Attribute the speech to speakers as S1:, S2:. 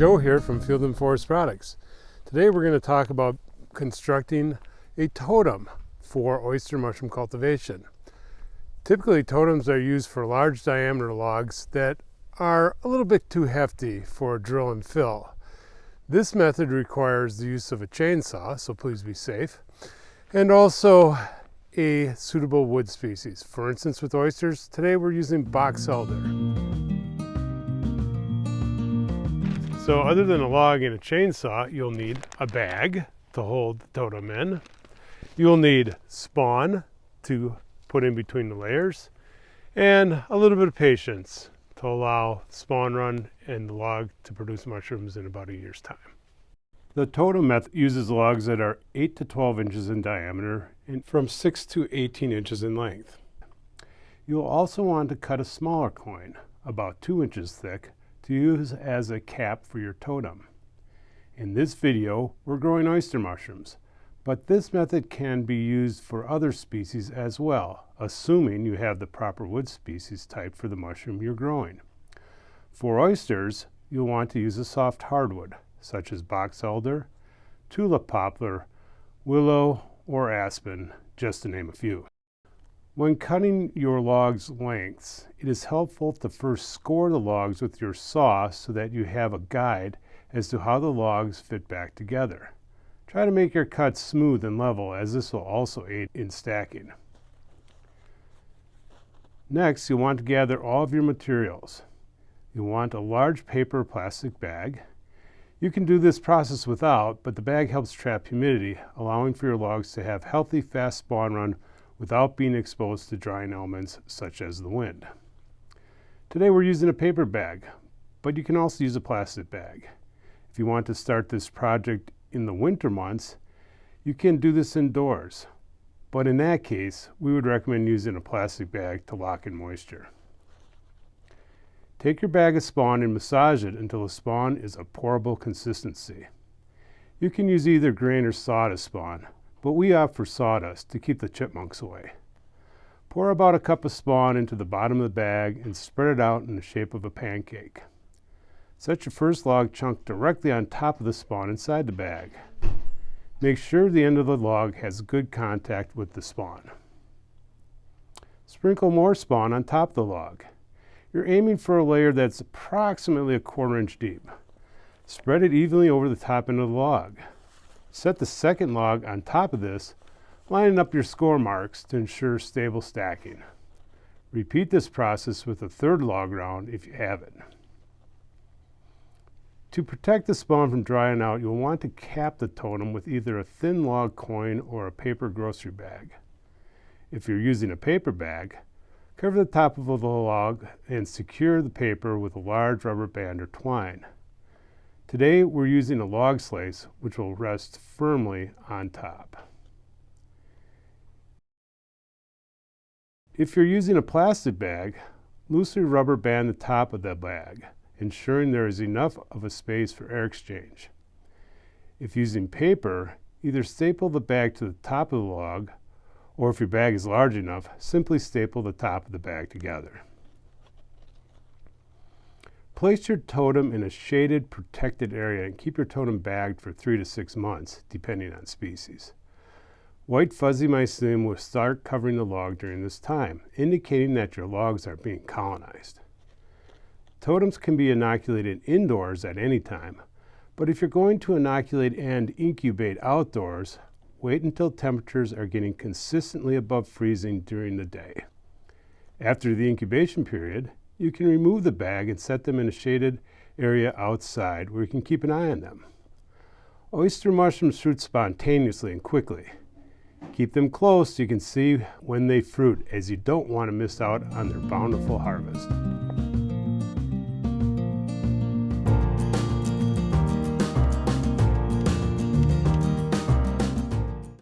S1: Joe here from Field and Forest Products. Today we're going to talk about constructing a totem for oyster mushroom cultivation. Typically totems are used for large diameter logs that are a little bit too hefty for drill and fill. This method requires the use of a chainsaw, so please be safe, and also a suitable wood species. For instance, with oysters, today we're using box elder. So other than a log and a chainsaw, you'll need a bag to hold the totem in. You'll need spawn to put in between the layers, and a little bit of patience to allow the spawn run and the log to produce mushrooms in about a year's time. The totem method uses logs that are 8 to 12 inches in diameter and from 6 to 18 inches in length. You'll also want to cut a smaller coin, about 2 inches thick, to use as a cap for your totem. In this video, we're growing oyster mushrooms, but this method can be used for other species as well, assuming you have the proper wood species type for the mushroom you're growing. For oysters, you'll want to use a soft hardwood, such as box elder, tulip poplar, willow, or aspen, just to name a few. When cutting your log's lengths, it is helpful to first score the logs with your saw so that you have a guide as to how the logs fit back together. Try to make your cuts smooth and level, as this will also aid in stacking. Next, you'll want to gather all of your materials. You'll want a large paper or plastic bag. You can do this process without, but the bag helps trap humidity, allowing for your logs to have healthy, fast spawn run without being exposed to drying elements such as the wind. Today we're using a paper bag, but you can also use a plastic bag. If you want to start this project in the winter months, you can do this indoors, but in that case, we would recommend using a plastic bag to lock in moisture. Take your bag of spawn and massage it until the spawn is a pourable consistency. You can use either grain or sawdust spawn, but we opt for sawdust to keep the chipmunks away. Pour about a cup of spawn into the bottom of the bag and spread it out in the shape of a pancake. Set your first log chunk directly on top of the spawn inside the bag. Make sure the end of the log has good contact with the spawn. Sprinkle more spawn on top of the log. You're aiming for a layer that's approximately 1/4 inch deep. Spread it evenly over the top end of the log. Set the second log on top of this, lining up your score marks to ensure stable stacking. Repeat this process with a third log round if you have it. To protect the spawn from drying out, you'll want to cap the totem with either a thin log coin or a paper grocery bag. If you're using a paper bag, cover the top of the log and secure the paper with a large rubber band or twine. Today we're using a log slice which will rest firmly on top. If you're using a plastic bag, loosely rubber band the top of the bag, ensuring there is enough of a space for air exchange. If using paper, either staple the bag to the top of the log, or if your bag is large enough, simply staple the top of the bag together. Place your totem in a shaded, protected area and keep your totem bagged for 3 to 6 months, depending on species. White fuzzy mycelium will start covering the log during this time, indicating that your logs are being colonized. Totems can be inoculated indoors at any time, but if you're going to inoculate and incubate outdoors, wait until temperatures are getting consistently above freezing during the day. After the incubation period, you can remove the bag and set them in a shaded area outside where you can keep an eye on them. Oyster mushrooms fruit spontaneously and quickly. Keep them close so you can see when they fruit, as you don't want to miss out on their bountiful harvest.